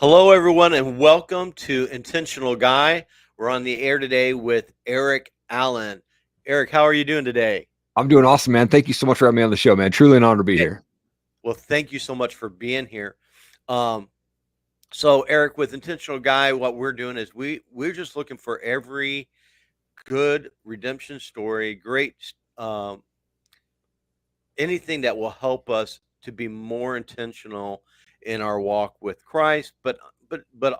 Hello, everyone, and welcome to Intentional Guy. We're on the air today with Erik Allen. Erik, how are you doing today? I'm doing awesome, man. Thank you so much for having me on the show, man. Truly an honor to be Hey, here. well, thank you so much for being here. Um, so, Erik, with Intentional Guy, what we're doing is we're just looking for every good redemption story, great um, anything that will help us to be more intentional in our walk with Christ, but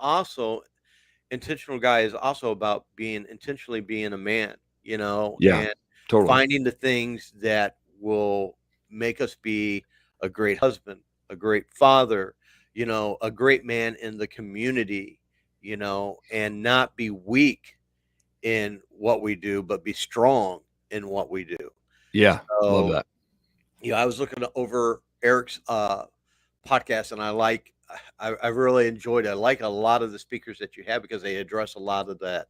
also intentional guy is also about being intentionally being a man, Yeah, and totally. finding the things that will make us be a great husband, a great father, a great man in the community, and not be weak in what we do, but be strong in what we do. Yeah, love So, that. I was looking over Eric's podcast, and I really enjoyed it. I like a lot of the speakers that you have because they address a lot of that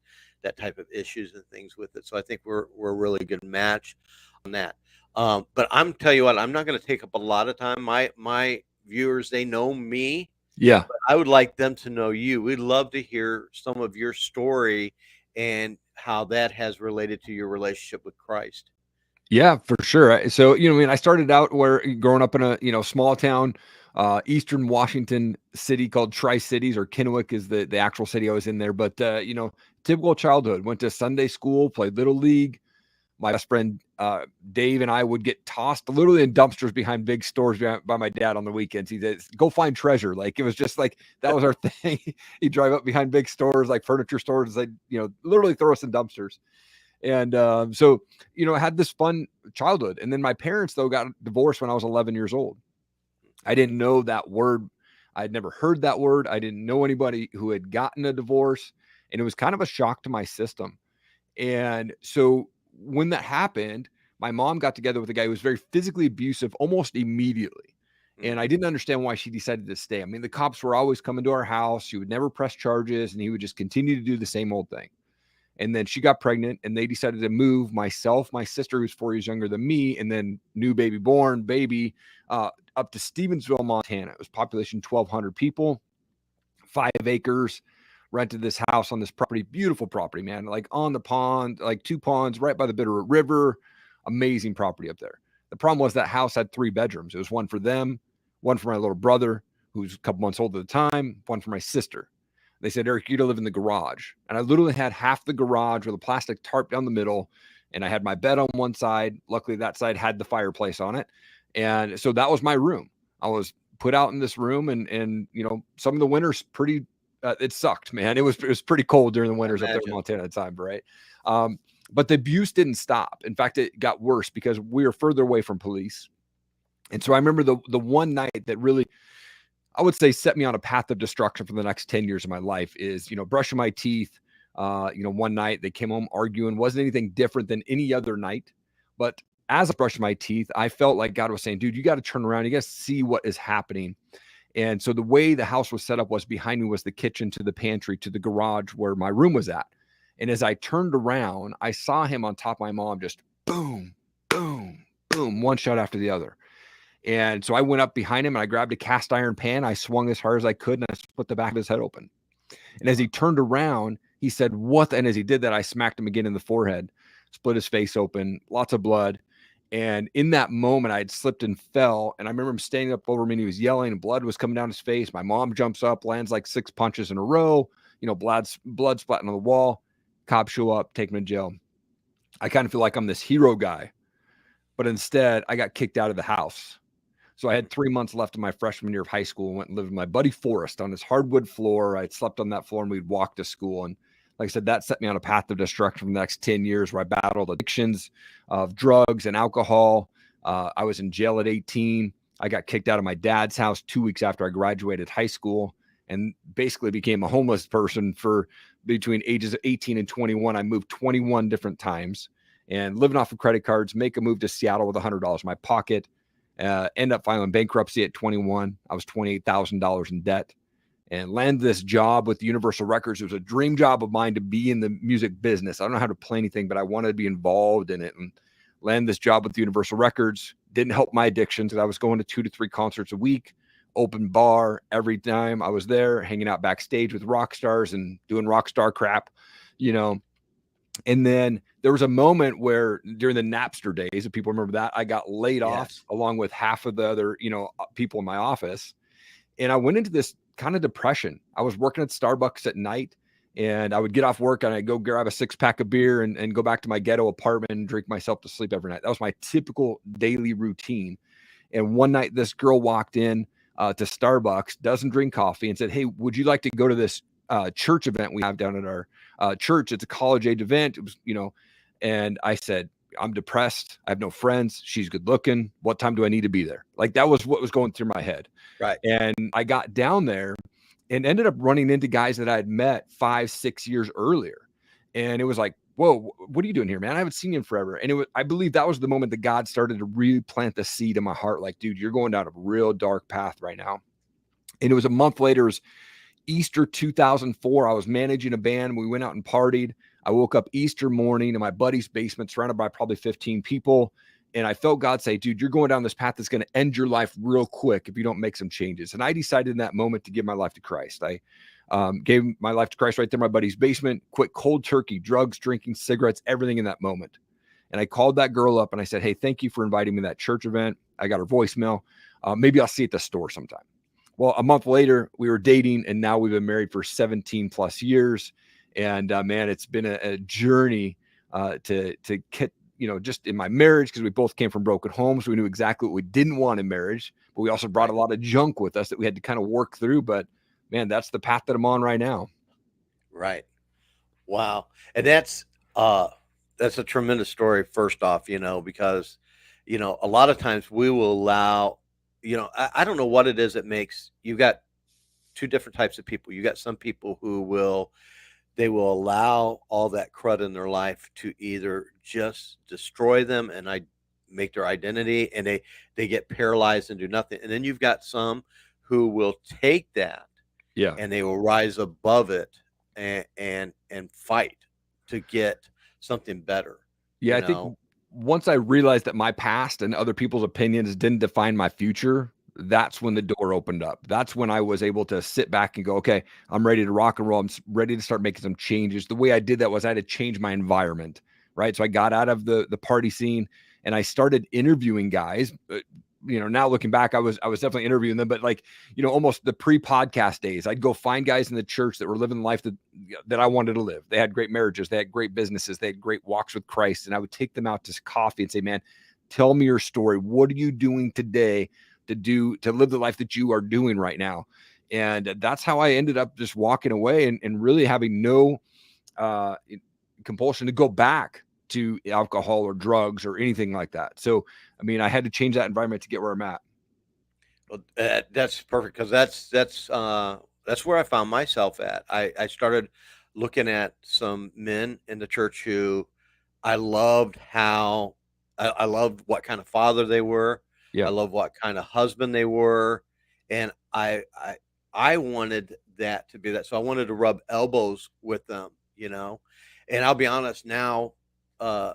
type of issues and things with it. So I think we're a really good match on that. But I'm tell you what, I'm not going to take up a lot of time. My viewers, they know me, Yeah, but I would like them to know you. We'd love to hear some of your story and how that has related to your relationship with Christ. yeah, for sure. So, I mean, I started out where growing up in a, small town, Eastern Washington city called Tri-Cities, or Kennewick is the actual city I was in there. But, typical childhood, went to Sunday school, played Little League. My best friend Dave and I would get tossed literally in dumpsters behind big stores by my dad on the weekends. He said, "Go find treasure." Like it was just like that was our thing. He'd drive up behind big stores like furniture stores. They literally throw us in dumpsters. And so I had this fun childhood. And then my parents though got divorced when I was 11 years old. I didn't know that word. I'd never heard that word. I didn't know anybody who had gotten a divorce, and it was kind of a shock to my system. And so when that happened, my mom got together with a guy who was very physically abusive almost immediately. And I Mhm. didn't understand why she decided to stay. I mean, the cops were always coming to our house. She would never press charges, and he would just continue to do the same old thing. And then she got pregnant, and they decided to move myself, my sister, who's 4 years younger than me, and then new baby born, baby, up to Stevensville, Montana. It was population 1,200 people, 5 acres, rented this house on this property, beautiful property, man, like on the pond, like 2 ponds right by the Bitterroot River. Amazing property up there. The problem was that house had 3 bedrooms. It was one for them, one for my little brother, who's a couple months old at the time, one for my sister. They said, Eric, you're to live in the garage. And I literally had half the garage with a plastic tarp down the middle. And I had my bed on one side. Luckily, that side had the fireplace on it. And so that was my room. I was put out in this room, and some of the winters pretty it sucked, man. It was pretty cold during the I winters up there in imagine. Montana at the time, right? But the abuse didn't stop. In fact, it got worse because we were further away from police. And so I remember the one night that really, I would say, set me on a path of destruction for the next 10 years of my life is, brushing my teeth. One night they came home arguing, wasn't anything different than any other night. But as I brushed my teeth, I felt like God was saying, dude, you got to turn around. You got to see what is happening. And so the way the house was set up was behind me was the kitchen to the pantry to the garage where my room was at. And as I turned around, I saw him on top of my mom, just boom, boom, boom, one shot after the other. And so I went up behind him and I grabbed a cast iron pan. I swung as hard as I could and I split the back of his head open. And as he turned around, he said, "What?" And as he did that, I smacked him again in the forehead, split his face open, lots of blood. And in that moment, I had slipped and fell. And I remember him standing up over me and he was yelling, and blood was coming down his face. My mom jumps up, lands like 6 punches in a row, blood splatting on the wall. Cops show up, take him to jail. I kind of feel like I'm this hero guy, but instead, I got kicked out of the house. So I had 3 months left of my freshman year of high school and went and lived with my buddy Forrest on his hardwood floor. I'd slept on that floor and we'd walk to school. And like I said, that set me on a path of destruction for the next 10 years where I battled addictions of drugs and alcohol. I was in jail at 18. I got kicked out of my dad's house 2 weeks after I graduated high school and basically became a homeless person for between ages of 18 and 21. I moved 21 different times and living off of credit cards, make a move to Seattle with $100 in my pocket. End up filing bankruptcy at 21. I was $28,000 in debt and landed this job with Universal Records. It was a dream job of mine to be in the music business. I don't know how to play anything, but I wanted to be involved in it and land this job with Universal Records. Didn't help my addictions because I was going to 2 to 3 concerts a week, open bar every time I was there, hanging out backstage with rock stars and doing rock star crap, you know. And then there was a moment where during the Napster days, if people remember that, I got laid off Yes. along with half of the other, people in my office. And I went into this kind of depression. I was working at Starbucks at night, and I would get off work and I'd go grab a 6-pack of beer and go back to my ghetto apartment and drink myself to sleep every night. That was my typical daily routine. And one night, this girl walked in to Starbucks, doesn't drink coffee, and said, "Hey, would you like to go to this church event we have down at our church? It's a college age event." It was, and I said, "I'm depressed. I have no friends. She's good looking. What time do I need to be there?" Like, that was what was going through my head. Right. And I got down there and ended up running into guys that I had met 5-6 years earlier. And it was like, whoa, what are you doing here, man? I haven't seen you in forever. And I believe that was the moment that God started to really plant the seed in my heart. Like, dude, you're going down a real dark path right now. And it was a month later, it was Easter 2004. I was managing a band. We went out and partied. I woke up Easter morning in my buddy's basement, surrounded by probably 15 people. And I felt God say, dude, you're going down this path that's going to end your life real quick if you don't make some changes. And I decided in that moment to give my life to Christ. I gave my life to Christ right there in my buddy's basement, quit cold turkey, drugs, drinking, cigarettes, everything in that moment. And I called that girl up and I said, hey, thank you for inviting me to that church event. I got her voicemail. Maybe I'll see you at the store sometime. Well, a month later, we were dating, and now we've been married for 17 plus years. And man, it's been a journey to get, just in my marriage, because we both came from broken homes. We knew exactly what we didn't want in marriage, but we also brought a lot of junk with us that we had to kind of work through. But man, that's the path that I'm on right now. Right. Wow. And that's a tremendous story, first off, because a lot of times we will allow, I don't know what it is that makes, you've got two different types of people. You got some people who they will allow all that crud in their life to either just destroy them and I make their identity, and they get paralyzed and do nothing. And then you've got some who will take that Yeah. and they will rise above it and fight to get something better. Yeah, You I think know, once I realized that my past and other people's opinions didn't define my future, that's when the door opened up. That's when I was able to sit back and go, okay, I'm ready to rock and roll. Ready to start making some changes. The way I did that was I had to change my environment, right? So I got out of the party scene and I started interviewing guys. Now looking back, I was definitely interviewing them, but like, almost the pre-podcast days, I'd go find guys in the church that were living the life that I wanted to live. They had great marriages, they had great businesses, they had great walks with Christ. And I would take them out to coffee and say, man, tell me your story. What are you doing today to live the life that you are doing right now? And that's how I ended up just walking away and really having no compulsion to go back to alcohol or drugs or anything like that. So, I mean, I had to change that environment to get where I'm at. well, that's perfect because that's where I found myself at. I started looking at some men in the church who I loved how I loved what kind of father they were. I Yeah. love what kind of husband they were, and I wanted that to be that. So I wanted to rub elbows with them. And I'll be honest now, uh,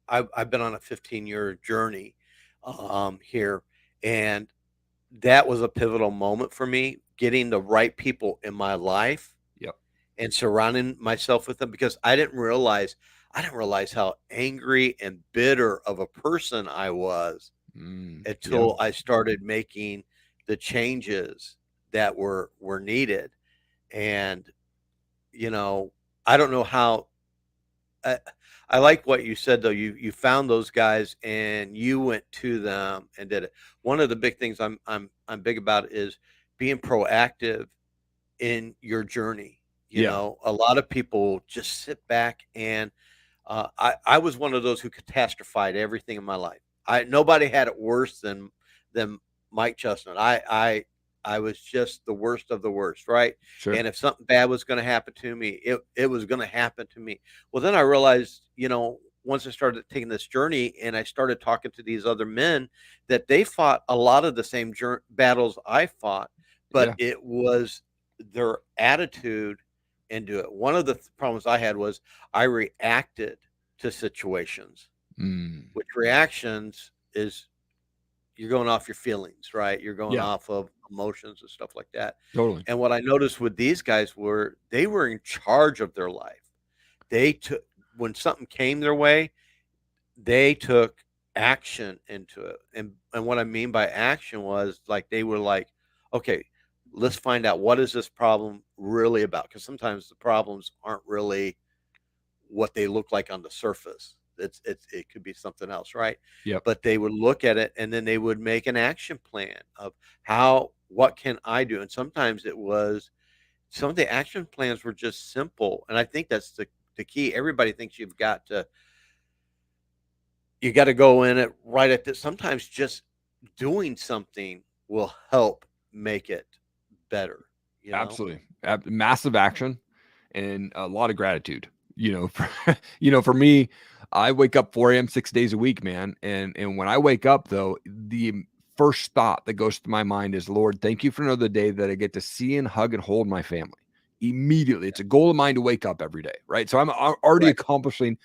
I've been on a 15-year journey here, and that was a pivotal moment for me, getting the right people in my life Yep. and surrounding myself with them because I didn't realize how angry and bitter of a person I was Yeah. until I started making the changes that were needed. And you know, I don't know how I, I like what you said though. You found those guys and you went to them and did it. One of the big things I'm big about is being proactive in your journey. Yeah. A lot of people just sit back and I was one of those who catastrophized everything in my life. I Nobody had it worse than Mike Chestnut. I was just the worst of the worst, right? Sure. And if something bad was going to happen to me, it was going to happen to me. Well, then I realized, once I started taking this journey and I started talking to these other men, that they fought a lot of the same battles I fought, but Yeah. it was their attitude into it. One of the problems I had was I reacted to situations, which reactions is you're going off your feelings, right? You're going Yeah. off of emotions and stuff like that. Totally. And what I noticed with these guys were they were in charge of their life. They took when something came their way, they took action into it. And what I mean by action was like they were like, okay, let's find out what is this problem really about? Because sometimes the problems aren't really what they look like on the surface. It could be something else, right? Yep. But they would look at it and then they would make an action plan of what can I do? And sometimes it was some of the action plans were just simple. And I think that's the key. Everybody thinks you got to go in it right at this. Sometimes just doing something will help make it better, you know? Absolutely. Massive action and a lot of gratitude. For me, I wake up 4 a.m. 6 days a week, man. And when I wake up, though, the first thought that goes through my mind is, Lord, thank you for another day that I get to see and hug and hold my family. Immediately, it's a goal of mine to wake up every day, right? So I'm already Right. accomplishing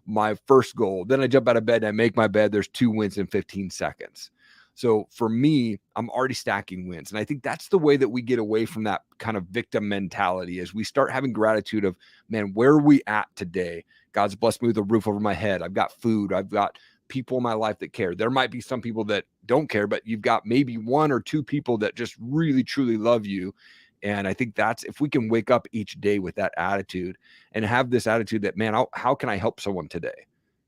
my first goal. Then I jump out of bed and I make my bed. There's 2 wins in 15 seconds. So for me, I'm already stacking wins. And I think that's the way that we get away from that kind of victim mentality is we start having gratitude of, man, where are we at today? God's blessed me with a roof over my head. I've got food. I've got people in my life that care. There might be some people that don't care, but you've got maybe 1 or 2 people that just really, truly love you. And I think that's if we can wake up each day with that attitude and have this attitude that, man, how can I help someone today?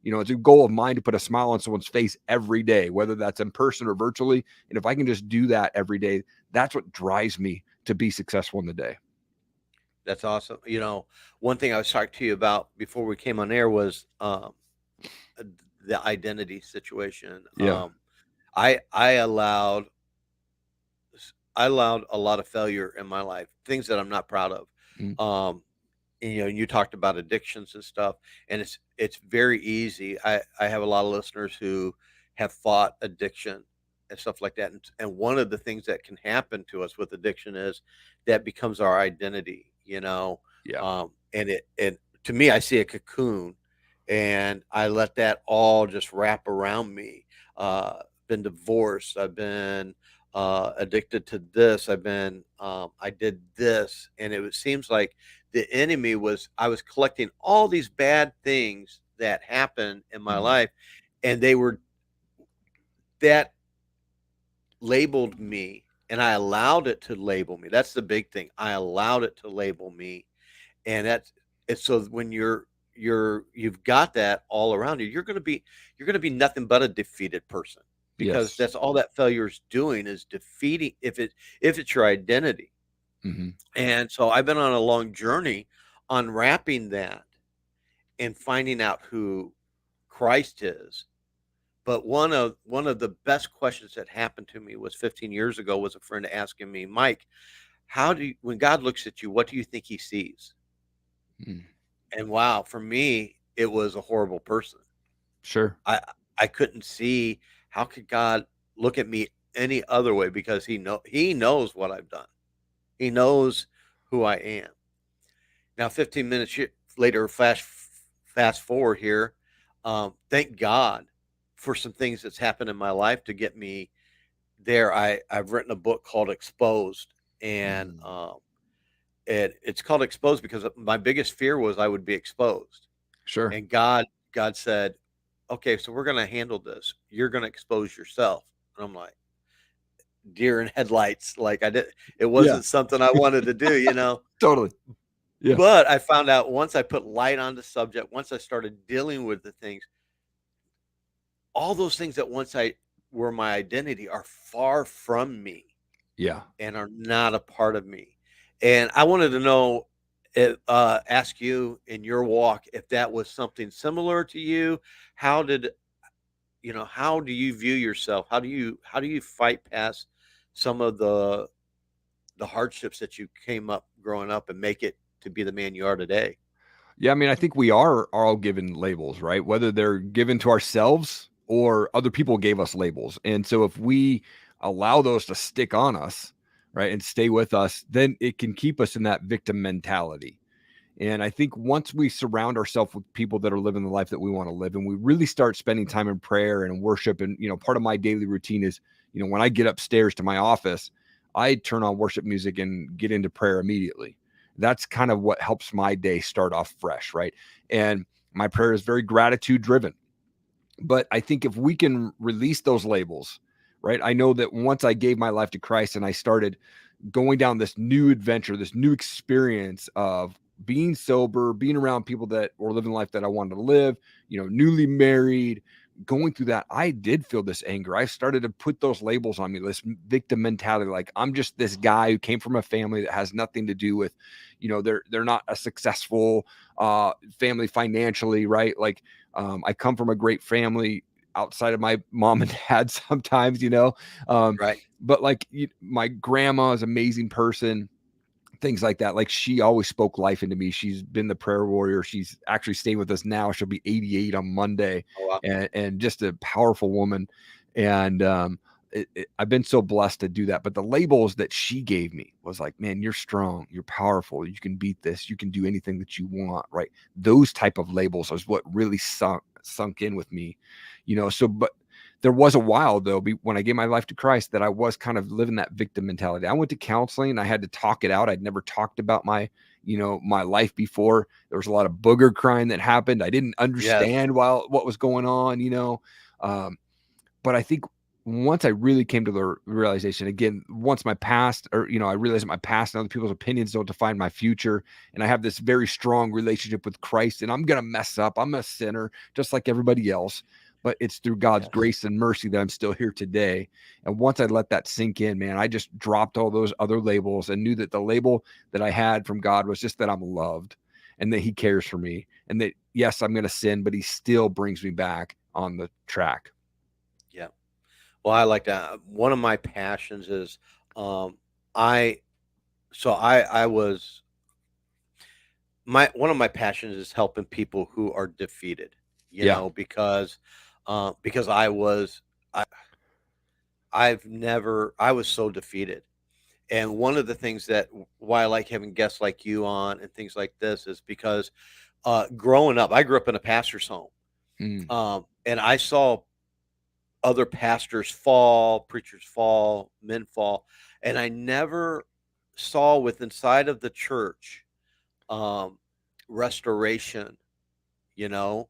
It's a goal of mine to put a smile on someone's face every day, whether that's in person or virtually. And if I can just do that every day, that's what drives me to be successful in the day. That's awesome. One thing I was talking to you about before we came on air was the identity situation. Yeah. I allowed a lot of failure in my life, things that I'm not proud of. Mm. And, you talked about addictions and stuff, and it's very easy. I have a lot of listeners who have fought addiction and stuff like that. And one of the things that can happen to us with addiction is that becomes our identity, Yeah. and to me, I see a cocoon and I let that all just wrap around me. Been divorced. I've been addicted to this. I did this. And seems like the enemy I was collecting all these bad things that happened in my Mhm. life. And that labeled me and I allowed it to label me. That's the big thing. I allowed it to label me. And it's so when you've got that all around you, you're going to be nothing but a defeated person because Yes. that's all that failure is doing is defeating if it's your identity. Mm-hmm. And so I've been on a long journey unwrapping that and finding out who Christ is. But one of the best questions that happened to me was 15 years ago was a friend asking me, Mike, when God looks at you, what do you think he sees? Mm. And wow, for me, it was a horrible person. Sure. I couldn't see how could God look at me any other way because he knows what I've done. He knows who I am. Now, 15 minutes later, fast forward here. Thank God for some things that's happened in my life to get me there. I've written a book called Exposed, and Mm. it's called Exposed because my biggest fear was I would be exposed. Sure. And God said, okay, so we're going to handle this. You're going to expose yourself. And I'm like, deer in headlights. Like it Yeah. wasn't something I wanted to do. Totally. Yeah. But I found out once I put light on the subject, once I started dealing with the things, all those things that once I were my identity are far from me Yeah. and are not a part of me. And I wanted to know, ask you in your walk if that was something similar to you. How did how do you view yourself? How do you fight past some of the hardships that you came up growing up and make it to be the man you are today? Yeah, I mean, I think we are all given labels, right? Whether they're given to ourselves or other people gave us labels. And so if we allow those to stick on us, right, and stay with us, then it can keep us in that victim mentality. And I think once we surround ourselves with people that are living the life that we want to live, and we really start spending time in prayer and worship, and part of my daily routine is, when I get upstairs to my office, I turn on worship music and get into prayer immediately. That's kind of what helps my day start off fresh, right? And my prayer is very gratitude driven. But I think if we can release those labels, right? I know that once I gave my life to Christ and I started going down this new adventure, this new experience of being sober, being around people that were living the life that I wanted to live, newly married, going through that, I did feel this anger. I started to put those labels on me, this victim mentality. Like I'm just this guy who came from a family that has nothing to do with, they're not a successful family financially, right? Like I come from a great family outside of my mom and dad sometimes, um, Right. but like my grandma is an amazing person, things like that. Like she always spoke life into me. She's been the prayer warrior. She's actually staying with us now. She'll be 88 on Monday, Oh, wow. and just a powerful woman. And I've been so blessed to do that. But the labels that she gave me was like, man, you're strong, you're powerful, you can beat this, you can do anything that you want, right? Those type of labels is what really sunk in with me, So, but there was a while though, when I gave my life to Christ, that I was kind of living that victim mentality. I went to counseling. I had to talk it out. I'd never talked about my life before. There was a lot of booger crying that happened. I didn't Yes. understand what was going on, but I think once I really came to the realization, again, once my past, or, I realized that my past and other people's opinions don't define my future. And I have this very strong relationship with Christ, and I'm going to mess up. I'm a sinner just like everybody else. But it's through God's Yes. grace and mercy that I'm still here today. And once I let that sink in, man, I just dropped all those other labels and knew that the label that I had from God was just that I'm loved and that He cares for me. And that, yes, I'm going to sin, but He still brings me back on the track. Yeah. Well, I like that. One of my passions is, um, I so I was my one of my passions is helping people who are defeated. Yeah. Because I I was so defeated. And one of the things that why I like having guests like you on and things like this is because growing up, I grew up in a pastor's home, Mm, and I saw other pastors fall, preachers fall, men fall, and I never saw with inside of the church um, restoration, you know.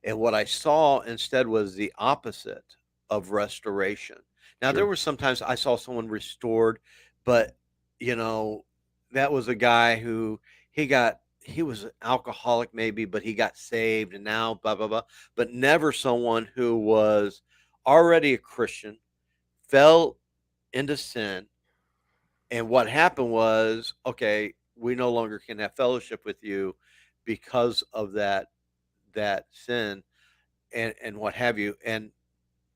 And what I saw instead was the opposite of restoration. Now there sure. were sometimes I saw someone restored, but you know, that was a guy who he was an alcoholic maybe, but he got saved and now blah blah blah. But never someone who was already a Christian, fell into sin, and what happened was, okay, we no longer can have fellowship with you because of that sin and what have you. And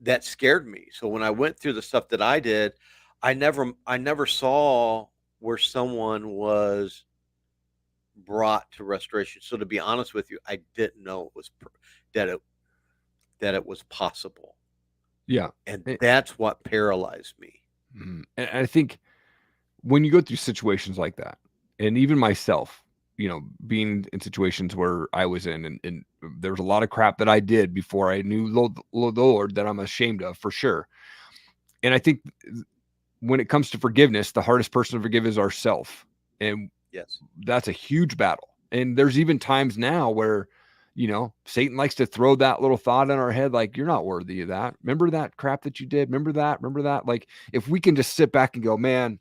that scared me. So when I went through the stuff that I did, I never saw where someone was brought to restoration. So to be honest with you, I didn't know that it that it was possible, Yeah. and Eh, that's what paralyzed me. And I think when you go through situations like that, and even myself, being in situations where I was in, and there was a lot of crap that I did before I knew the Lord that I'm ashamed of for sure. And I think when it comes to forgiveness, the hardest person to forgive is ourself. And Yes. that's a huge battle. And there's even times now where, Satan likes to throw that little thought in our head, like, you're not worthy of that. Remember that crap that you did? Remember that? Remember that? Like, if we can just sit back and go, man,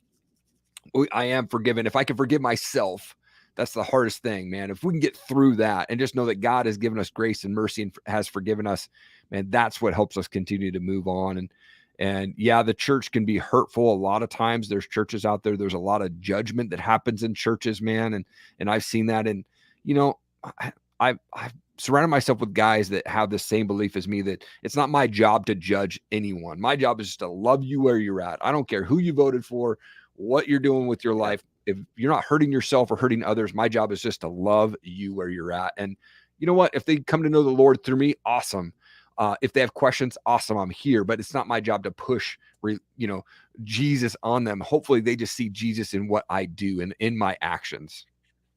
I am forgiven. If I can forgive myself, that's the hardest thing, man. If we can get through that and just know that God has given us grace and mercy and has forgiven us, man, that's what helps us continue to move on. And yeah, the church can be hurtful a lot of times. There's churches out there. There's a lot of judgment that happens in churches, man. And I've seen that. And you know, I've surrounded myself with guys that have the same belief as me, that it's not my job to judge anyone. My job is just to love you where you're at. I don't care who you voted for, what you're doing with your Yeah. life. If you're not hurting yourself or hurting others, my job is just to love you where you're at. And you know what? If they come to know the Lord through me, awesome. If they have questions, awesome. I'm here, but it's not my job to push, Jesus on them. Hopefully, they just see Jesus in what I do and in my actions.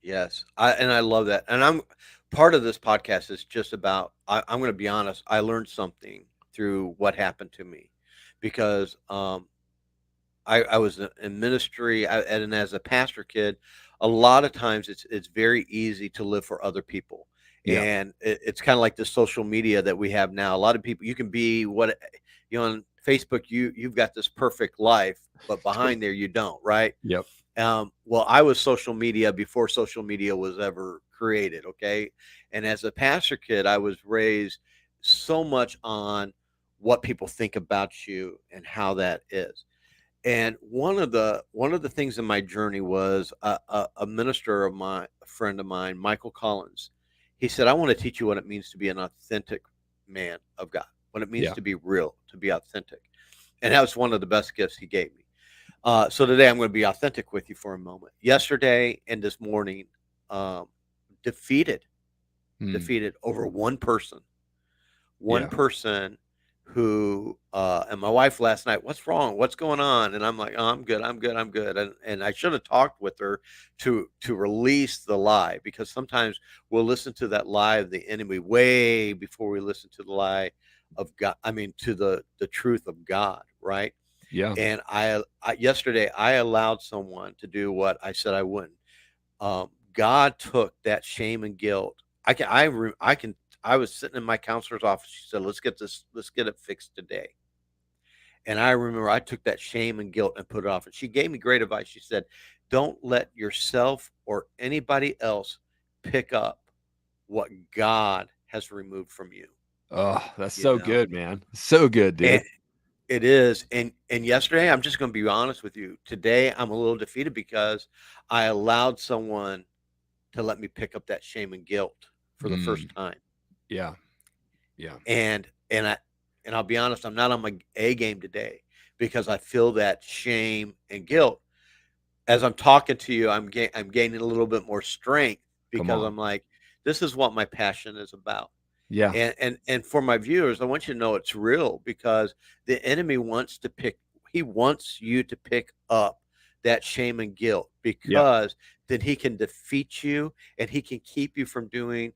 Yes. I love that. And I'm part of this podcast is just about I'm going to be honest. I learned something through what happened to me because I was in ministry, and as a pastor kid, a lot of times it's very easy to live for other people, Yeah. and it's kind of like the social media that we have now. A lot of people, you can be what on Facebook, you've got this perfect life, but behind there you don't, right? Yep. Well, I was social media before social media was ever created. Okay. And as a pastor kid, I was raised so much on what people think about you and how that is. And one of the things in my journey was a minister of mine, a friend of mine, Michael Collins. He said, "I want to teach you what it means to be an authentic man of God, what it means Yeah. to be real, to be authentic." And that was one of the best gifts he gave me. So today I'm going to be authentic with you for a moment. Yesterday and this morning, um, defeated, Mm. defeated over one Yeah. person who, and my wife last night, what's wrong? What's going on? And I'm like, oh, I'm good. I'm good. I'm good. And I should have talked with her to release the lie, because sometimes we'll listen to that lie of the enemy way before we listen to the lie of God. I mean, to the truth of God. Right. Yeah. And yesterday I allowed someone to do what I said I wouldn't. God took that shame and guilt. I can. I was sitting in my counselor's office. She said, let's get it fixed today." And I remember I took that shame and guilt and put it off. And she gave me great advice. She said, "Don't let yourself or anybody else pick up what God has removed from you." Oh, that's You so know, good, man. So good, and dude. it is. And yesterday, I'm just going to be honest with you. Today, I'm a little defeated because I allowed someone to let me pick up that shame and guilt for the first Mm. time. Yeah. Yeah. And I'll be honest, I'm not on my A game today, because I feel that shame and guilt. As I'm talking to you, I'm gaining a little bit more strength, Come because on. I'm like, this is what my passion is about. Yeah. And for my viewers, I want you to know it's real, because the enemy he wants you to pick up that shame and guilt, Yeah. because then he can defeat you and he can keep you from doing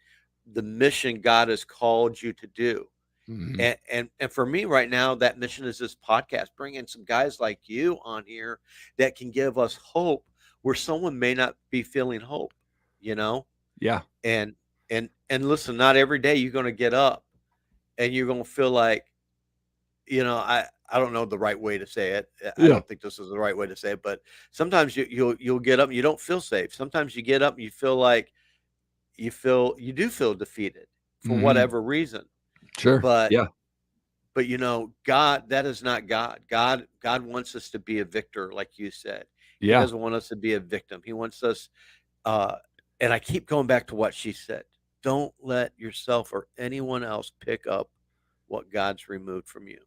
the mission God has called you to do. Mhm. And for me right now, that mission is this podcast, bringing some guys like you on here that can give us hope where someone may not be feeling hope, you know? Yeah. And and listen, not every day you're going to get up and you're going to feel like, I don't know the right way to say it. I Yeah. don't think this is the right way to say it, but sometimes you'll get up and you don't feel safe. Sometimes you get up and you feel like you do feel defeated for Mhm. whatever reason. Sure. But Yeah. God, that is not God. God wants us to be a victor, like you said. He Yeah. doesn't want us to be a victim. He wants us, uh, and I keep going back to what she said. Don't let yourself or anyone else pick up what God's removed from you.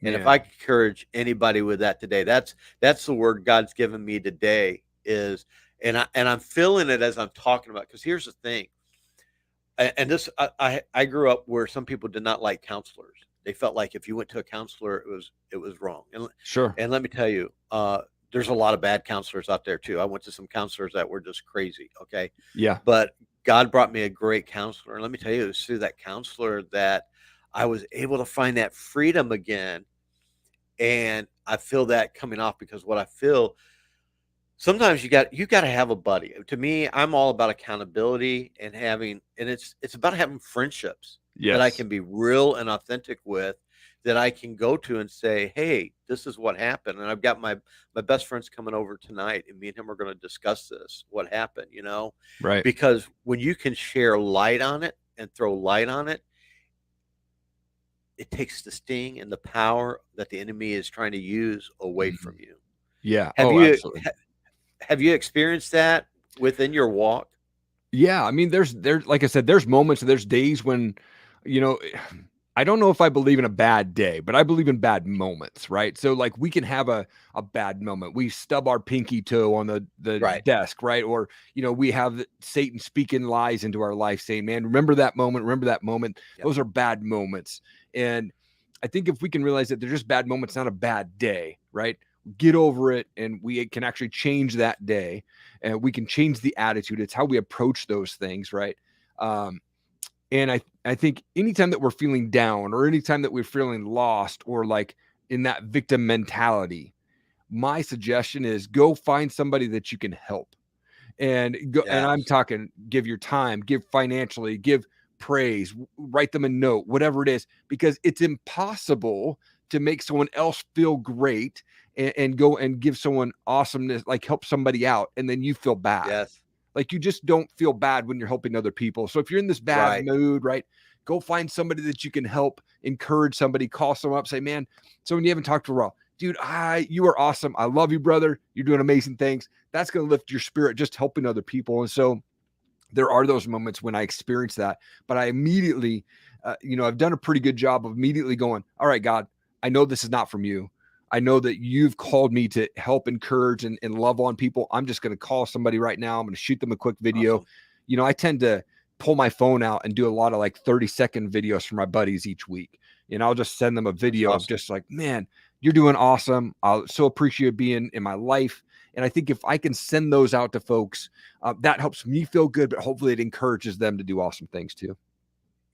And if I Man. could encourage anybody with that today, that's the word God's given me today is, and I'm feeling it as I'm talking about. Because here's the thing, and this I grew up where some people did not like counselors. They felt like if you went to a counselor, it was wrong. Sure. And let me tell you, there's a lot of bad counselors out there too. I went to some counselors that were just crazy. Okay, Yeah. but God brought me a great counselor, and let me tell you, it was through that counselor that I was able to find that freedom again. And I feel that coming off, because what I feel sometimes you got to have a buddy. To me, I'm all about accountability and it's about having friendships that I Yes. can be real and authentic with, that I can go to and say, "Hey, this is what happened." And I've got my best friend's coming over tonight, and me and him are going to discuss this, what happened. Right. Because when you can share light on it and throw light on it, it takes the sting and the power that the enemy is trying to use away Mhm. from you. Yeah. Have Oh, you absolutely. have you experienced that within your walk? Yeah, I mean, there's like I said, there's moments, there's days when, you know, I don't know if I believe in a bad day, but I believe in bad moments, right? So like we can have a bad moment. We stub our pinky toe on the Right. desk, right? Or we have Satan speaking lies into our life, saying, "Man, remember that moment? Remember that moment?" Yep. Those are bad moments, and I think if we can realize that they're just bad moments, not a bad day, right? Get over it, and we can actually change that day, and we can change the attitude. It's how we approach those things, right? Um, and I think anytime that we're feeling down or anytime that we're feeling lost or like in that victim mentality, my suggestion is go find somebody that you can help, and go. And I'm Yes. talking, give your time, give financially, give praise, write them a note, whatever it is, because it's impossible to make someone else feel great and go and give someone awesomeness, like help somebody out, and then you feel bad. Yes. Like, you just don't feel bad when you're helping other people. So if you're in this bad Right. mood, right, go find somebody that you can help, encourage somebody, call someone up, say, man, someone you haven't talked to for a while, dude, you are awesome. I love you, brother. You're doing amazing things. That's going to lift your spirit, just helping other people. And so there are those moments when I experience that, but I immediately, I've done a pretty good job of immediately going, all right, God, I know this is not from you. I know that you've called me to help encourage and love on people. I'm just going to call somebody right now. I'm going to shoot them a quick video. Awesome. I tend to pull my phone out and do a lot of like 30-second videos for my buddies each week. And I'll just send them a That's video of awesome. just like, man, you're doing awesome. I'll so appreciate being in my life. And I think if I can send those out to folks, that helps me feel good, but hopefully it encourages them to do awesome things too.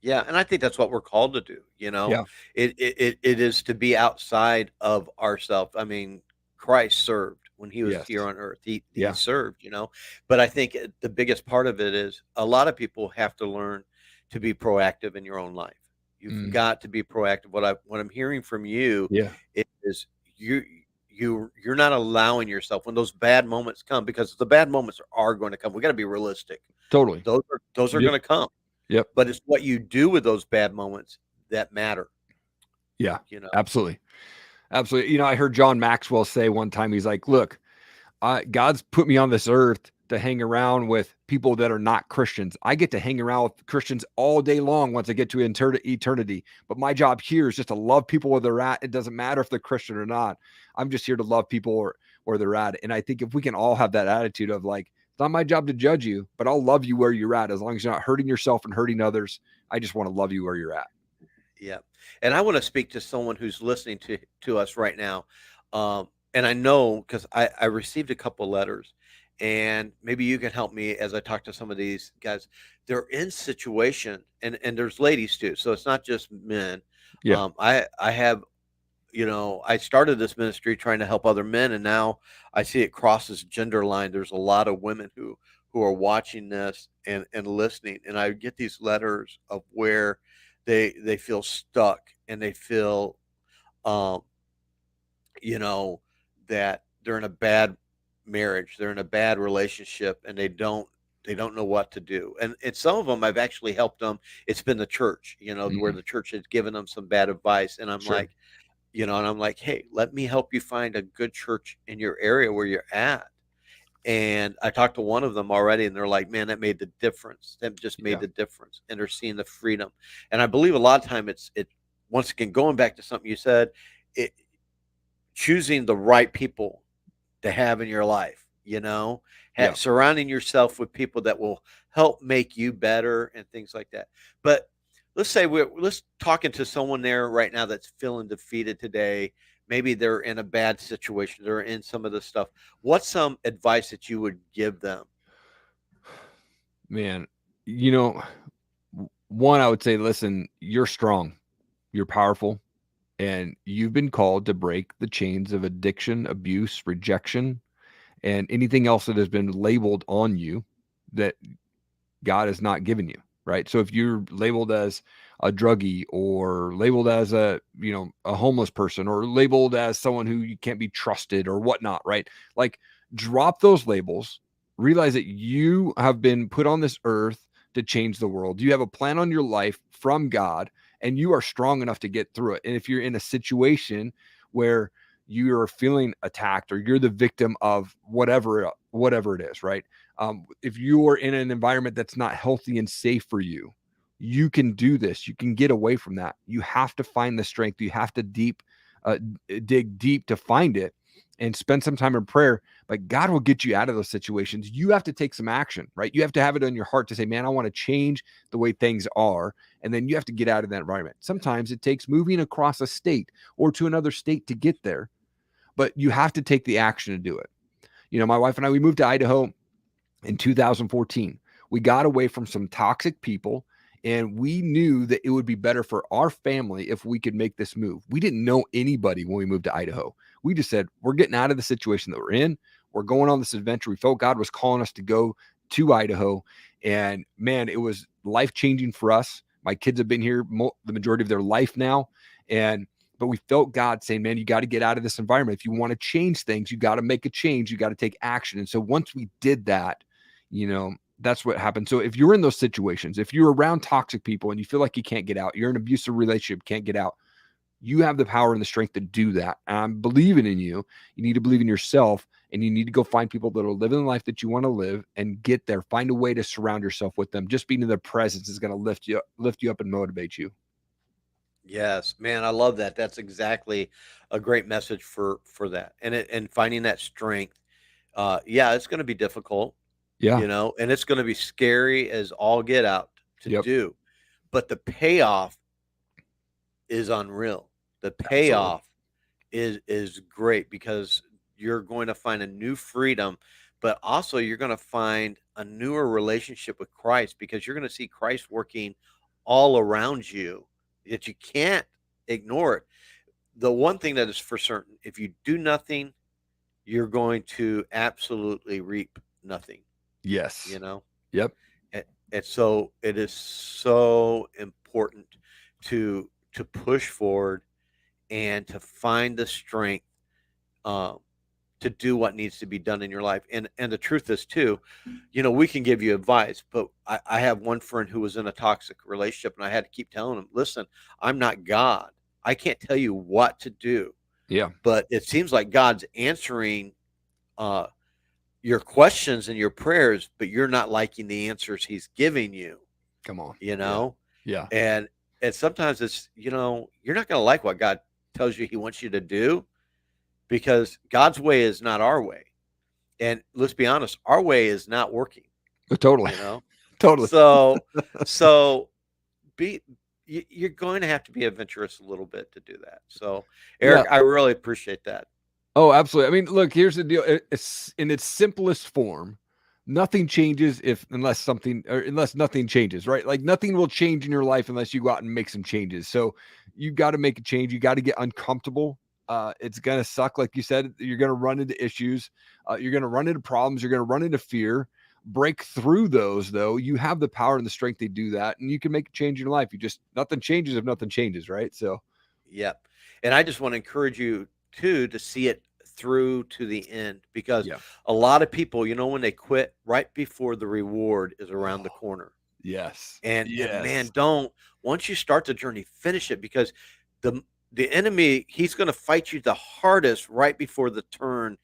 Yeah, and I think that's what we're called to do, you know? Yeah. It is to be outside of ourselves. I mean, Christ served when he was Yes. here on earth. He Yeah. served, you know? But I think the biggest part of it is a lot of people have to learn to be proactive in your own life. You've Mm. got to be proactive. What I'm hearing from you Yeah. is you you're not allowing yourself when those bad moments come, because the bad moments are going to come. We got to be realistic. Totally. Those are Yep. going to come. Yep. But it's what you do with those bad moments that matter, Yeah. you know? Absolutely. Absolutely. I heard John Maxwell say one time, he's like, look, God's put me on this earth to hang around with people that are not Christians. I get to hang around with Christians all day long once I get to eternity. But my job here is just to love people where they're at. It doesn't matter if they're Christian or not. I'm just here to love people where they're at. And I think if we can all have that attitude of like, it's not my job to judge you, but I'll love you where you're at. As long as you're not hurting yourself and hurting others, I just want to love you where you're at. Yeah. And I want to speak to someone who's listening to us right now. And I know because I received a couple letters, and maybe you can help me as I talk to some of these guys. They're in situation, and there's ladies too. So it's not just men. Yeah. I have, I started this ministry trying to help other men, and now I see it crosses gender line. There's a lot of women who are watching this and listening, and I get these letters of where they feel stuck, and they feel, um, you know, that they're in a bad marriage, they're in a bad relationship, and they don't know what to do. And some of them I've actually helped them. It's been the church, where Mm, the church has given them some bad advice, and I'm sure. like, hey, let me help you find a good church in your area where you're at. And I talked to one of them already, and they're like, man, that made the difference. That just made Yeah. the difference. And they're seeing the freedom. And I believe a lot of time it once again, going back to something you said, it choosing the right people to have in your life, Yeah. surrounding yourself with people that will help make you better and things like that. But let's talking to someone there right now that's feeling defeated today. Maybe they're in a bad situation. They're in some of this stuff. What's some advice that you would give them? Man, you know, one, I would say, listen, you're strong, you're powerful, and you've been called to break the chains of addiction, abuse, rejection, and anything else that has been labeled on you that God has not given you, right? So if you're labeled as a druggie, or labeled as a homeless person, or labeled as someone who you can't be trusted or whatnot, right? Like, drop those labels, realize that you have been put on this earth to change the world. You have a plan on your life from God, and you are strong enough to get through it. And if you're in a situation where you're feeling attacked, or you're the victim of whatever it is, right? If you're in an environment that's not healthy and safe for you, you can do this. You can get away from that. You have to find the strength. You have to dig deep to find it, and spend some time in prayer. But God will get you out of those situations. You have to take some action, right? You have to have it on your heart to say, man, I want to change the way things are. And then you have to get out of that environment. Sometimes it takes moving across a state or to another state to get there, but you have to take the action to do it. My wife and I, we moved to Idaho in 2014. We got away from some toxic people And we knew that it would be better for our family if we could make this move. We didn't know anybody when we moved to Idaho. We just said, we're getting out of the situation that we're in. We're going on this adventure. We felt God was calling us to go to Idaho. And man, it was life changing for us. My kids have been here the majority of their life now. But we felt God saying, man, you got to get out of this environment. If you want to change things, you got to make a change. You got to take action. And so once we did that, that's what happened. So if you're in those situations, if you're around toxic people and you feel like you can't get out, you're in an abusive relationship, can't get out, you have the power and the strength to do that. And I'm believing in you. You need to believe in yourself, and you need to go find people that are living the life that you want to live and get there. Find a way to surround yourself with them. Just being in their presence is going to lift you up and motivate you. Yes, man, I love that. That's exactly a great message for that. And finding that strength. Yeah, it's going to be difficult, Yeah. and it's going to be scary as all get out to Yep. do. But the payoff is unreal. The Absolutely. payoff is great because you're going to find a new freedom, but also you're going to find a newer relationship with Christ because you're going to see Christ working all around you that you can't ignore it. The one thing that is for certain, if you do nothing, you're going to absolutely reap nothing, Yes. you know? Yep. And so it is so important to push forward and to find the strength um, to do what needs to be done in your life. And the truth is too, we can give you advice, but I have one friend who was in a toxic relationship, and I had to keep telling him, listen, I'm not God. I can't tell you what to do, Yeah. but it seems like God's answering uh, your questions and your prayers, but you're not liking the answers He's giving you. Come on. You Yeah. know, Yeah. and sometimes it's you're not going to like what God tells you He wants you to do because God's way is not our way. And let's be honest, our way is not working, Totally. you know? Totally. So so be you're going to have to be adventurous a little bit to do that. So Yeah. Eric, I really appreciate that. Oh, absolutely. I mean, look, here's the deal. It's in its simplest form. Nothing changes unless nothing changes, right? Like nothing will change in your life unless you go out and make some changes. So you got to make a change. You got to get uncomfortable. It's gonna suck, like you said. You're gonna run into issues. You're gonna run into problems. You're gonna run into fear. Break through those, though. You have the power and the strength to do that, and you can make a change in your life. Nothing changes if nothing changes, right? So Yep. And I just want to encourage you too to see it through to the end because yeah. a lot of people, when they quit right before the reward is around the Oh, corner. yes. And man, Yes. don't once you start the journey, finish it because the the enemy, he's going to fight you the hardest right before the turn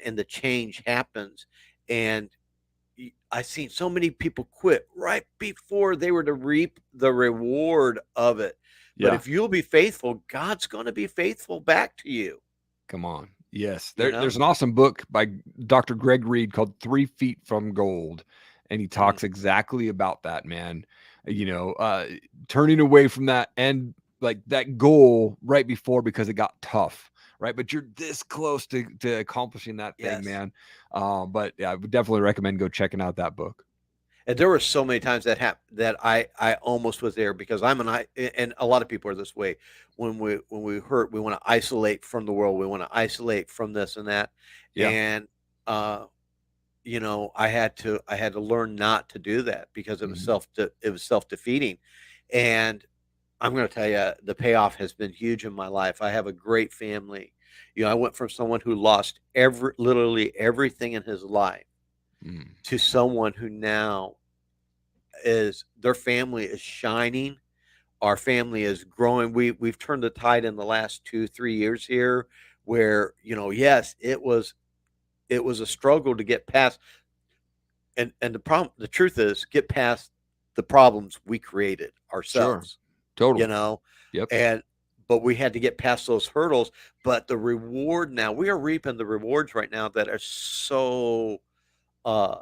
and the change happens. And I've seen so many people quit right before they were to reap the reward of it. But Yeah. if you'll be faithful, God's going to be faithful back to you, Come on. Yes. you There's know? an awesome book by Dr. Greg Reed called 3 Feet from Gold. And he Mm, talks exactly about that, man. Turning away from that and like that goal right before because it got tough, right? But you're this close to accomplishing that thing, yes. man. But yeah, I would definitely recommend go checking out that book. And there were so many times that I almost was there because and a lot of people are this way. When we hurt, we want to isolate from the world. We want to isolate from this and that. Yeah. And uh, I had to learn not to do that because Mhm. it was self defeating. And I'm going to tell you, the payoff has been huge in my life. I have a great family. I went from someone who lost literally everything in his life Mm. to someone who now is their family is shining. Our family is growing. We've turned the tide in the last 2-3 years here, where yes, it was a struggle to get past, and the truth is get past the problems we created Sure. ourselves, you Totally. know, Yep. and but we had to get past those hurdles. But the reward now, we are reaping the rewards right now that are so uh,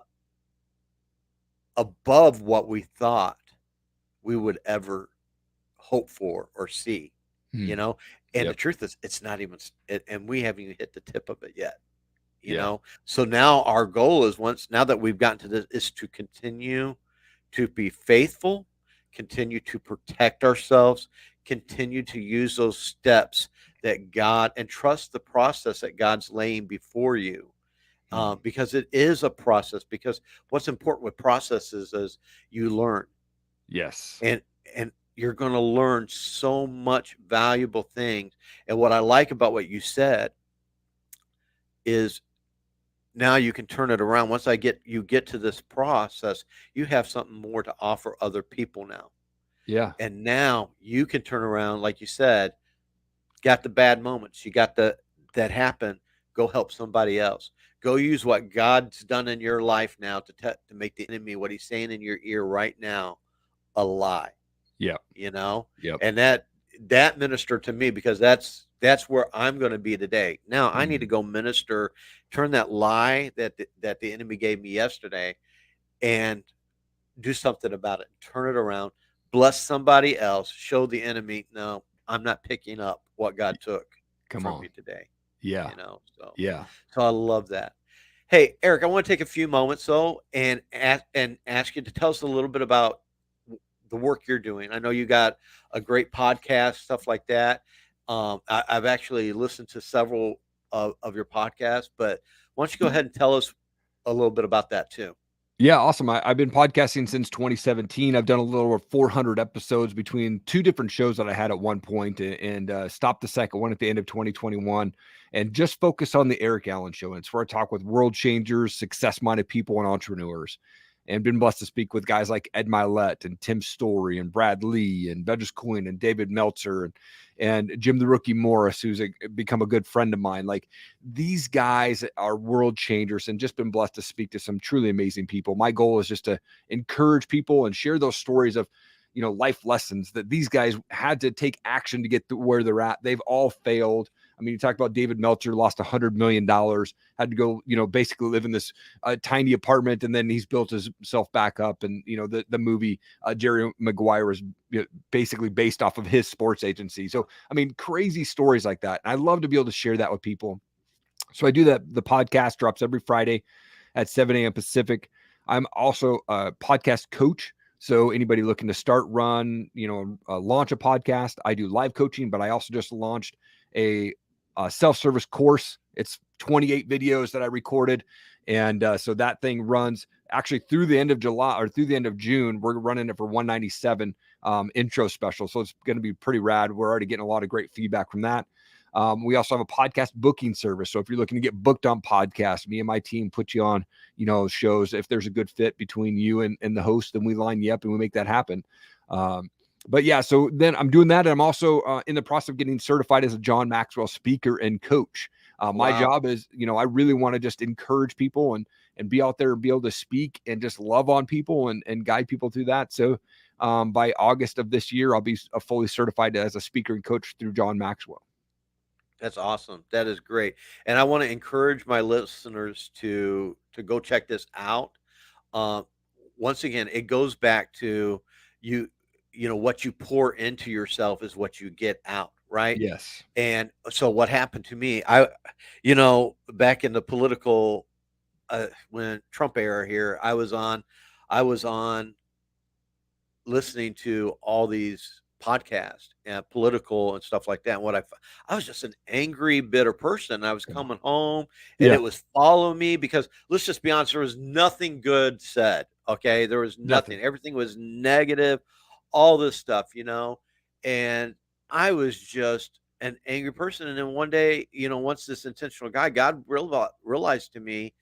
above what we thought we would ever hope for or see, you Mm. know? And the Yep. truth is, it's not even, and we haven't even hit the tip of it yet, you Yeah. know? So now our goal is now that we've gotten to this, is to continue to be faithful, continue to protect ourselves, continue to use those steps that God, and trust the process that God's laying before you, Mhm. because it is a process. Because what's important with processes is you learn, Yes. and and you're going to learn so much valuable things. And what I like about what you said is now you can turn it around. Once I get you get to this process, you have something more to offer other people now. Yeah. And now you can turn around, like you said, got the bad moments, you got the that happen, go help somebody else. Go use what God's done in your life now to make the enemy, what he's saying in your ear right now, a lie. Yep. You know, Yep. and that ministered to me, because that's where I'm going to be today. Now I need to Mhm. go minister, turn that lie that the enemy gave me yesterday, and do something about it. Turn it around, bless somebody else, show the enemy, no, I'm not picking up what God took Come from on. me today. Yeah. So Yeah. so I love that. Hey, Eric, I want to take a few moments though and ask you to tell us a little bit about the work you're doing. I know you got a great podcast, stuff like that. I've actually listened to several of your podcasts, but why don't you go ahead and tell us a little bit about that too? Yeah, awesome. I've been podcasting since 2017. I've done a little over 400 episodes between two different shows that I had at one point, and stopped the second one at the end of 2021, and just focus on the Eric Allen Show. And it's where I talk with world changers, success minded people, and entrepreneurs. And been blessed to speak with guys like Ed Milet and Tim Story and Brad Lee and Douglas Coyne and David Meltzer and Jim the Rookie Morris, who's become a good friend of mine. Like, these guys are world changers, and just been blessed to speak to some truly amazing people. My goal is just to encourage people and share those stories of, life lessons that these guys had to take action to get to where they're at. They've all failed. I mean, you talk about David Meltzer, lost $100 million, had to go, basically live in this tiny apartment, and then he's built himself back up. And the movie Jerry Maguire was basically based off of his sports agency. So I mean, crazy stories like that. And I love to be able to share that with people. So I do that. The podcast drops every Friday at 7 a.m. Pacific. I'm also a podcast coach. So anybody looking to start, run, launch a podcast, I do live coaching, but I also just launched a self-service course. It's 28 videos that I recorded. And so that thing runs actually through the end of July or through the end of June. We're running it for 197 intro special. So it's going to be pretty rad. We're already getting a lot of great feedback from that. We also have a podcast booking service. So if you're looking to get booked on podcasts, me and my team put you on, shows. If there's a good fit between you and the host, then we line you up and we make that happen. But yeah, so then I'm doing that. And I'm also in the process of getting certified as a John Maxwell speaker and coach. My Wow. job is, I really want to just encourage people and be out there and be able to speak and just love on people and guide people through that. So by August of this year, I'll be fully certified as a speaker and coach through John Maxwell. That's awesome. That is great. And I want to encourage my listeners to go check this out. Uh, Once again, it goes back to you. What you pour into yourself is what you get out, right? Yes. And so, what happened to me? Back in the political, when Trump era here, I was on listening to all these podcasts and political and stuff like that. And I was just an angry, bitter person. I was Come on. coming home and Yeah. it was following me, because let's just be honest, there was nothing good said. Okay. There was Nothing. nothing. Everything was negative, all this stuff. And I was just an angry person. And then one day, once this intentional guy, God realized to me,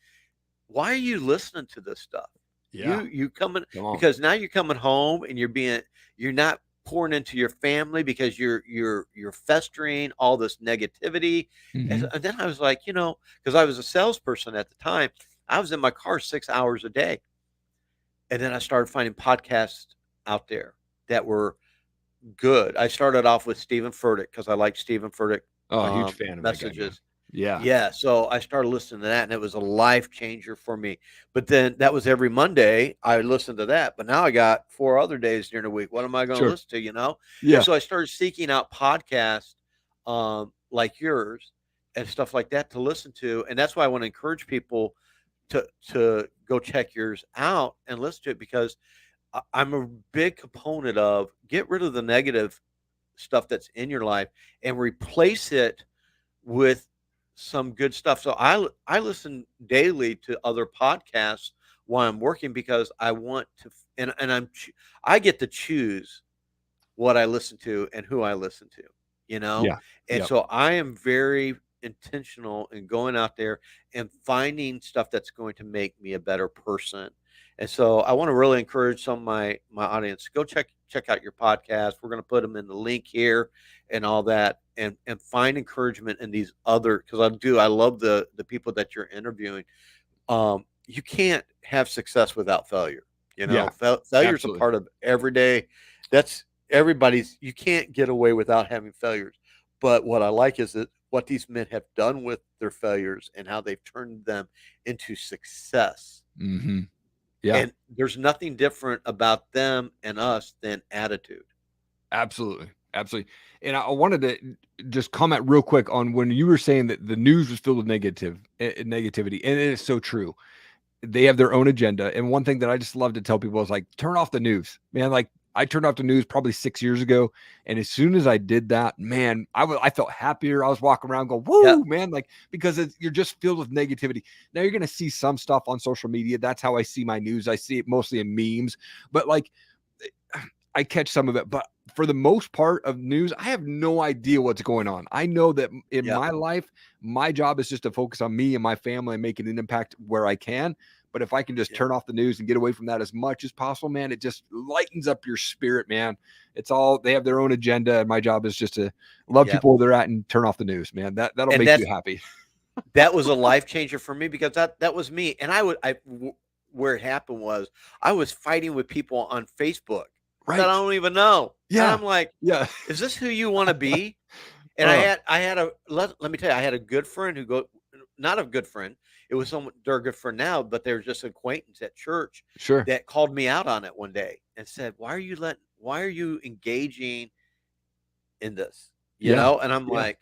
why are you listening to this stuff? Yeah. You coming, Come on. because now you're coming home and you're not pouring into your family, because you're festering all this negativity. And, Mhm. and then I was like, because I was a salesperson at the time, I was in my car 6 hours a day. And then I started finding podcasts out there that were good. I started off with Stephen Furtick because I liked Stephen Furtick Oh, huge fan of that guy, man. messages. Yeah. Yeah, so I started listening to that, and it was a life changer for me. But then that was every Monday I listened to that. But now I got 4 other days during the week. What am I going to Sure. listen to? And Yeah. so I started seeking out podcasts like yours and stuff like that to listen to. And that's why I want to encourage people to go check yours out and listen to it, because I'm a big component of get rid of the negative stuff that's in your life and replace it with some good stuff. So I listen daily to other podcasts while I'm working because I want to, and I get to choose what I listen to and who I listen to, you know? Yeah. And Yep. so I am very intentional in going out there and finding stuff that's going to make me a better person. And so I want to really encourage some of my audience, go check out your podcast. We're going to put them in the link here and all that, and find encouragement in these other, because I love the people that you're interviewing. You can't have success without failure. You know, Yeah. failure is a Absolutely. part of everyday. That's everybody's. You can't get away without having failures. But what I like is that what these men have done with their failures and how they've turned them into success. Hmm. Yeah. And there's nothing different about them and us than attitude. Absolutely. Absolutely. And I wanted to just comment real quick on when you were saying that the news was filled with negativity. And it is so true. They have their own agenda. And one thing that I just love to tell people is like, turn off the news, man. Like I turned off the news probably 6 years ago. And as soon as I did that, man, I felt happier. I was walking around going, Yeah, woo, man, like, because you're just filled with negativity. Now you're going to see some stuff on social media. That's how I see my news. I see it mostly in memes, but like, I catch some of it, but for the most part of news, I have no idea what's going on. I know that in yeah, my life, my job is just to focus on me and my family and making an impact where I can. But if I can just yeah, turn off the news and get away from that as much as possible, man, it just lightens up your spirit, man. It's all they have their own agenda, and my job is just to love yeah. people where they're at and turn off the news, man. That'll And make you happy. that was a life changer for me because that was me. And where it happened was I was fighting with people on Facebook that I Right. don't even know. And Yeah. I'm like, Yeah. is this who you want to be? And Uh, I had a let me tell you, I had a good friend who go not a good friend. It was someone they're a good friend now, but they were just an acquaintance at church sure. that called me out on it one day and said, why are you engaging in this? You Yeah. know? And I'm Yeah. like,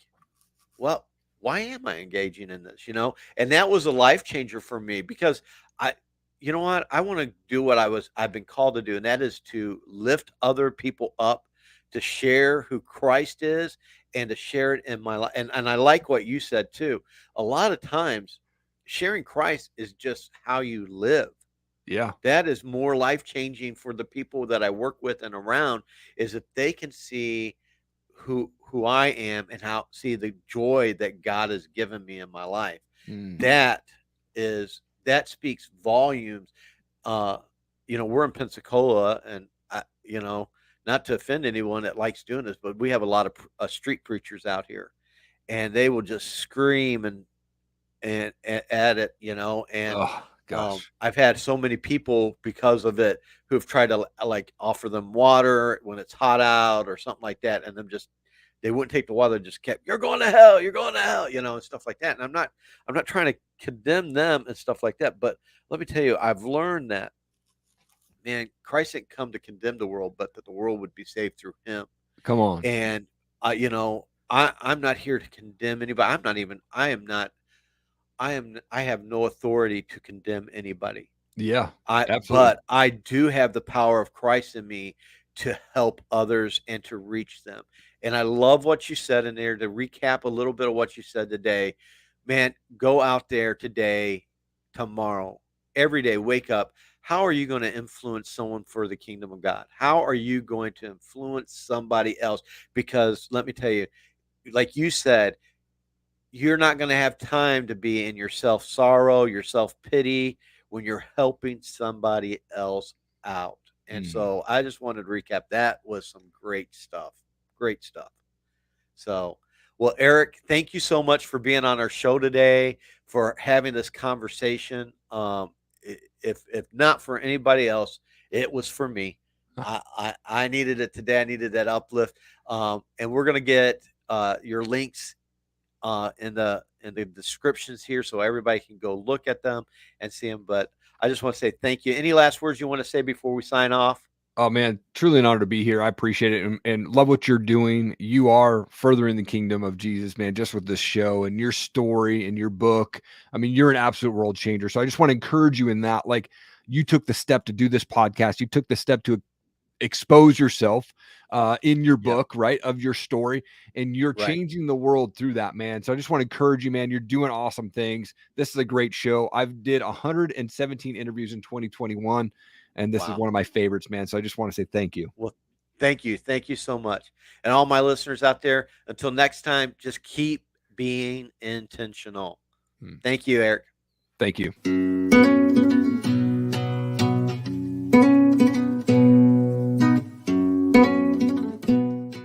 well, why am I engaging in this? You know? And that was a life changer for me because I, you know what? I want to do what I've been called to do, and that is to lift other people up, to share who Christ is, and to share it in my life. And I like what you said too. A lot of times, sharing Christ is just how you live. Yeah. That is more life changing for the people that I work with and around, is if they can see who I am and how see the joy that God has given me in my life. Mm. That that speaks volumes. Uh, we're in Pensacola, and not to offend anyone that likes doing this, but we have a lot of street preachers out here, and they will just scream and at it, and Oh gosh. I've had so many people because of it who've tried to like offer them water when it's hot out or something like that, and them just they wouldn't take the water, just kept, you're going to hell, you're going to hell, and stuff like that. And I'm not trying to condemn them and stuff like that, but let me tell you, I've learned that, man, Christ didn't come to condemn the world, but that the world would be saved through him. Come on. And I'm not here to condemn anybody. I have no authority to condemn anybody. Yeah, absolutely. But I do have the power of Christ in me to help others and to reach them. And I love what you said in there. To recap a little bit of what you said today, man, go out there today, tomorrow, every day, wake up. How are you going to influence someone for the kingdom of God? How are you going to influence somebody else? Because let me tell you, like you said, you're not going to have time to be in your self sorrow, your self pity when you're helping somebody else out. And Mhm. so I just wanted to recap. That was some great stuff. Great stuff. So, well, Erik, thank you so much for being on our show today, for having this conversation. If not for anybody else, it was for me. I needed it today. I needed that uplift. And we're gonna get your links in the descriptions here, so everybody can go look at them and see them. But I just want to say thank you. Any last words you want to say before we sign off? Oh man, truly an honor to be here. I appreciate it and love what you're doing. You are furthering the kingdom of Jesus, man, just with this show and your story and your book. I mean, you're an absolute world changer. So I just want to encourage you in that. Like, you took the step to do this podcast. You took the step to expose yourself in your book, right, of your story, and you're changing the world through that, man. So I just want to encourage you, man. You're doing awesome things. This is a great show. I've did 117 interviews in 2021, and this is one of my favorites, man. So I just want to say thank you. Well, thank you. Thank you so much. And all my listeners out there, until next time, just keep being intentional. Thank you, Erik. Thank you.